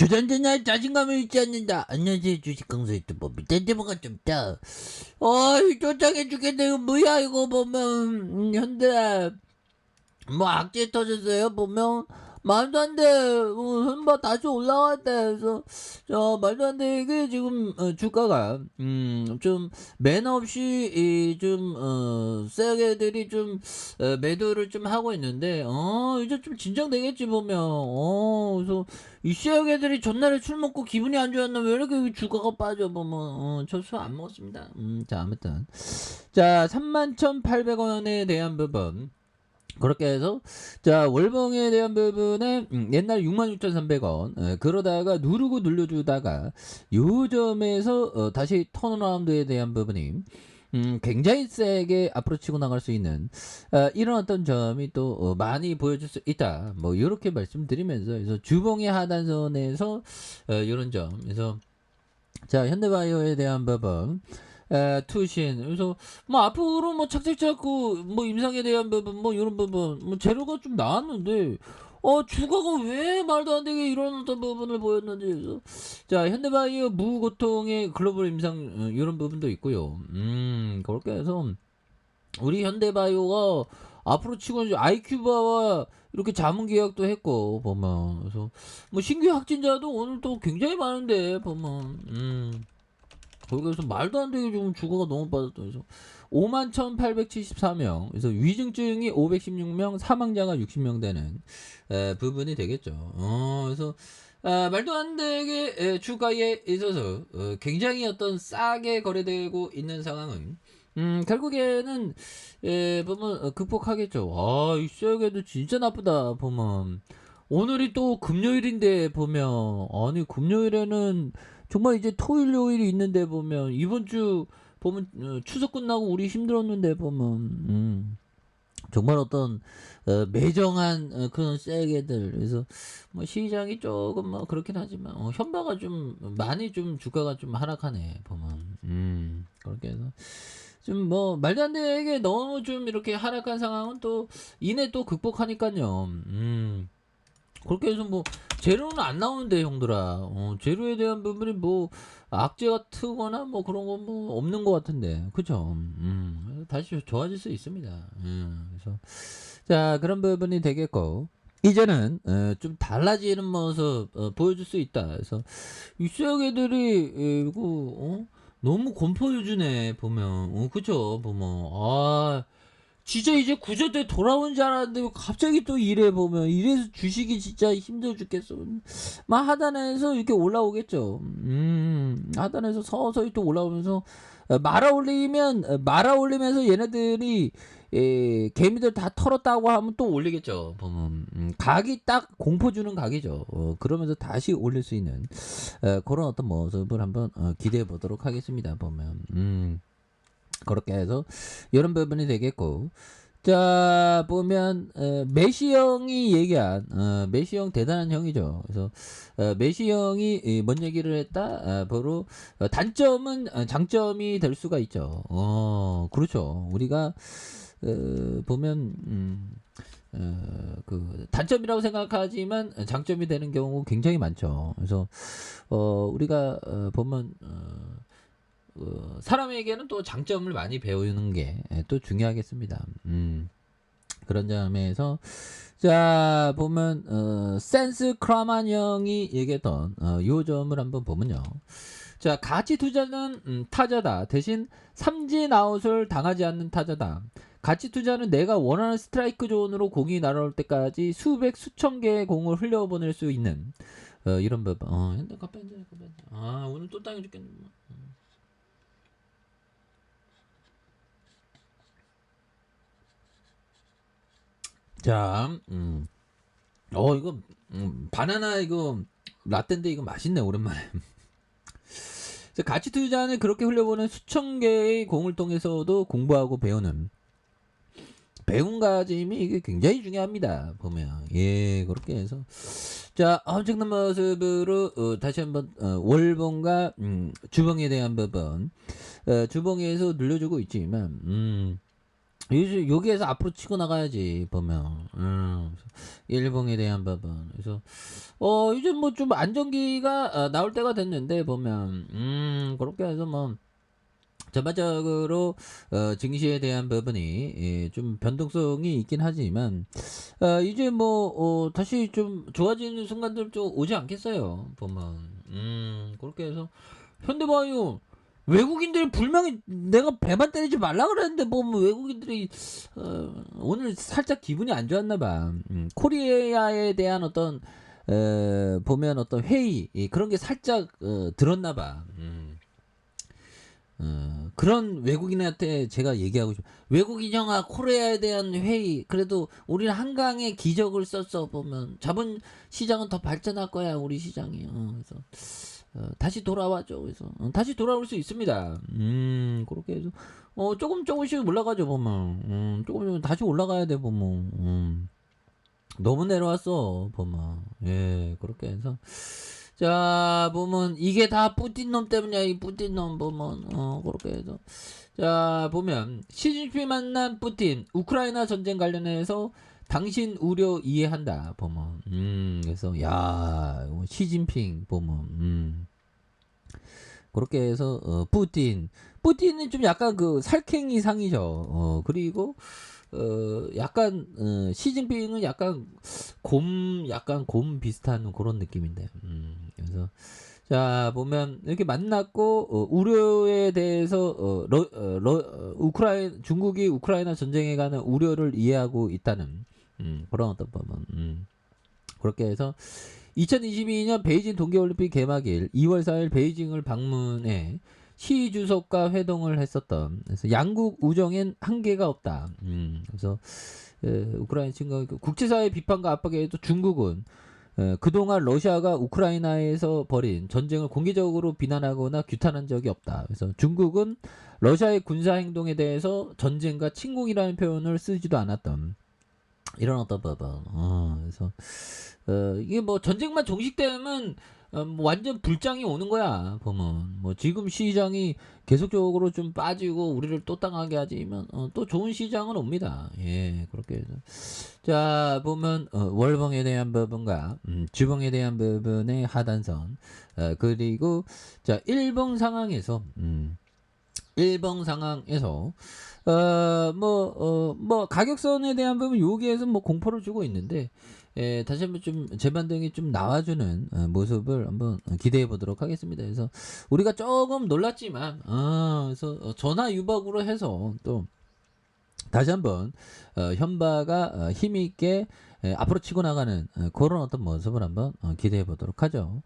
주전자나 자신감을 잃지 않는다. 안녕하세요, 주식 강사 유튜버입니다. 데모가 좀 있다. 쪼장해 죽겠네. 이거 뭐야, 이거 보면, 현대, 뭐, 악재 터졌어요, 보면. 말도 안 돼. 현바 다시 올라갔다. 그래서, 말도 안 돼. 이게 지금, 주가가, 좀, 매너 없이, 세게들이 좀, 매도를 좀 하고 있는데, 이제 좀 진정되겠지, 보면. 그래서, 이 세게들이 전날에 술 먹고 기분이 안 좋았나? 왜 이렇게 주가가 빠져, 보면. 저 술 안 먹었습니다. 자, 아무튼. 자, 31,800원에 대한 부분. 그렇게 해서 자 월봉에 대한 부분에 옛날 66,300원 그러다가 누르고 눌러주다가 요점에서 다시 턴어라운드에 대한 부분이 굉장히 세게 앞으로 치고 나갈 수 있는 이런 어떤 점이 또 많이 보여줄 수 있다. 뭐 이렇게 말씀드리면서 그래서 주봉의 하단선에서 이런 점. 그래서 자 현대바이오에 대한 부분. 투신. 그래서, 뭐, 앞으로 뭐, 착착착, 뭐, 임상에 대한 부분, 뭐, 이런 부분, 뭐, 재료가 좀 나왔는데, 주가가 왜 말도 안 되게 이런 어떤 부분을 보였는지. 그래서, 자, 현대바이오 무고통의 글로벌 임상, 이런 부분도 있고요. 그렇게 해서, 우리 현대바이오가 앞으로 치고 이제 아이큐바와 이렇게 자문 계약도 했고, 보면. 그래서, 뭐, 신규 확진자도 오늘 또 굉장히 많은데, 보면, 거기서 말도 안 되게 좀 주가가 너무 빠졌다. 그래서 51,874명. 그래서 위중증이 516명, 사망자가 60명 되는 부분이 되겠죠. 그래서 말도 안 되게 주가에 있어서 굉장히 어떤 싸게 거래되고 있는 상황은 결국에는 보면 극복하겠죠. 이 시장에도 진짜 나쁘다 보면 오늘이 또 금요일인데 보면 아니 금요일에는 정말 이제 토요일 요일이 있는데 보면 이번 주 보면 추석 끝나고 우리 힘들었는데 보면 정말 어떤 매정한 그런 세게들. 그래서 뭐 시장이 조금 뭐 그렇긴 하지만 현바가 좀 많이 좀 주가가 좀 하락하네 보면 그렇게 해서 좀 뭐 말도 안 되게 너무 좀 이렇게 하락한 상황은 또 이내 또 극복하니까요. 그렇게 해서 뭐 재료는 안 나오는데 형들아. 재료에 대한 부분이 뭐 악재가 트거나 뭐 그런 건 뭐 없는 것 같은데 그죠? 다시 좋아질 수 있습니다. 그래서 자 그런 부분이 되겠고 이제는 좀 달라지는 모습 보여줄 수 있다. 그래서 이수혁 애들이 이거 너무 공포유주네 보면 그죠? 보면 진짜 이제 구조대 돌아온 줄 알았는데 갑자기 또 이래 보면 이래서 주식이 진짜 힘들어 죽겠어. 막 하단에서 이렇게 올라오겠죠. 하단에서 서서히 또 올라오면서 말아 올리면서 얘네들이 개미들 다 털었다고 하면 또 올리겠죠. 보면 각이 딱 공포 주는 각이죠. 그러면서 다시 올릴 수 있는 그런 어떤 모습을 한번 기대해 보도록 하겠습니다. 보면 그렇게 해서 이런 부분이 되겠고 자 보면 메시 형이 얘기한 메시 형 대단한 형이죠. 그래서 메시 형이 뭔 얘기를 했다 바로 단점은 장점이 될 수가 있죠. 그렇죠. 우리가 보면 그 단점이라고 생각하지만 장점이 되는 경우 굉장히 많죠. 그래서 우리가 보면 사람에게는 또 장점을 많이 배우는 게 또 중요하겠습니다. 그런 점에서 자 보면 센스 크라만 형이 얘기했던 요 점을 한번 보면요. 자 가치 투자는 타자다. 대신 삼진 아웃을 당하지 않는 타자다. 가치 투자는 내가 원하는 스트라이크 존으로 공이 날아올 때까지 수백 수천 개의 공을 흘려보낼 수 있는 이런 부분. 현대 카펜트 오늘 또 땅이 죽겠네. 자, 이거, 바나나 이거, 라떼인데 이거 맛있네, 오랜만에. 가치 투자는 그렇게 흘려보는 수천 개의 공을 통해서도 공부하고 배우는, 배움가짐이 이게 굉장히 중요합니다, 보면. 예, 그렇게 해서. 자, 엄청난 모습으로, 다시 한번, 월봉과, 주봉에 대한 부분, 주봉에서 눌러주고 있지만, 여기에서 앞으로 치고 나가야지 보면. 일봉에 대한 부분. 그래서 이제 뭐 좀 안정기가 나올 때가 됐는데 보면 그렇게 해서 뭐 전반적으로 증시에 대한 부분이 좀 변동성이 있긴 하지만 이제 뭐 다시 좀 좋아지는 순간들 좀 오지 않겠어요 보면. 그렇게 해서 현대바이오 외국인들이 분명히 내가 배만 때리지 말라 그랬는데 뭐 외국인들이 오늘 살짝 기분이 안 좋았나 봐. 코리아에 대한 어떤 보면 어떤 회의 그런 게 살짝 들었나 봐. 그런 외국인한테 제가 얘기하고 싶어. 외국인 형아, 코리아에 대한 회의. 그래도 우리는 한강에 기적을 썼어. 보면 자본 시장은 더 발전할 거야. 우리 시장이. 그래서 다시 돌아와줘. 그래서 다시 돌아올 수 있습니다. 그렇게 해서 조금 조금씩 올라가죠. 보면 조금 다시 올라가야 돼. 보면 너무 내려왔어. 보면 예, 그렇게 해서. 자, 보면 이게 다 뿌틴 놈 때문이야. 이 뿌틴 놈 보면 그렇게 해서 자, 보면 시진핑 만난 뿌틴 우크라이나 전쟁 관련해서 당신 우려 이해한다. 보면 그래서 야, 시진핑 보면 그렇게 해서 뿌틴은 좀 약간 그 살쾡이 상이죠. 그리고 약간 시진핑은 약간 곰 비슷한 그런 느낌인데. 그래서 자 보면 이렇게 만났고 우려에 대해서 중국이 우크라이나 전쟁에 관한 우려를 이해하고 있다는 그런 어떤 부분. 그렇게 해서 2022년 베이징 동계올림픽 개막일 2월 4일 베이징을 방문해 시 주석과 회동을 했었던. 그래서 양국 우정엔 한계가 없다. 그래서 우크라이나侵攻 국제사회 비판과 압박에도 중국은 그동안 러시아가 우크라이나에서 벌인 전쟁을 공개적으로 비난하거나 규탄한 적이 없다. 그래서 중국은 러시아의 군사 행동에 대해서 전쟁과 침공이라는 표현을 쓰지도 않았던 이런 어떤 부분. 그래서 이게 뭐 전쟁만 종식되면 뭐 완전 불장이 오는 거야. 보면 뭐 지금 시장이 계속적으로 좀 빠지고 우리를 또 당하게 하지만 또 좋은 시장은 옵니다. 예, 그렇게 해서 자 보면 월봉에 대한 부분과 주봉에 대한 부분의 하단선 그리고 자 일봉 상황에서 뭐 가격선에 대한 부분 여기에서 뭐 공포를 주고 있는데 다시 한번 좀 재반등이 좀 나와주는 모습을 한번 기대해 보도록 하겠습니다. 그래서 우리가 조금 놀랐지만 그래서 전화 유박으로 해서 또 다시 한번 현바가 힘 있게 앞으로 치고 나가는 그런 어떤 모습을 한번 기대해 보도록 하죠.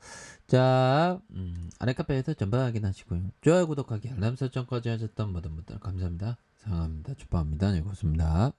자, 아랫카페에서 전방 확인하시고요. 좋아요, 구독하기, 알람 설정까지 하셨던 모든 분들 감사합니다. 사랑합니다. 축복합니다. 네, 고맙습니다.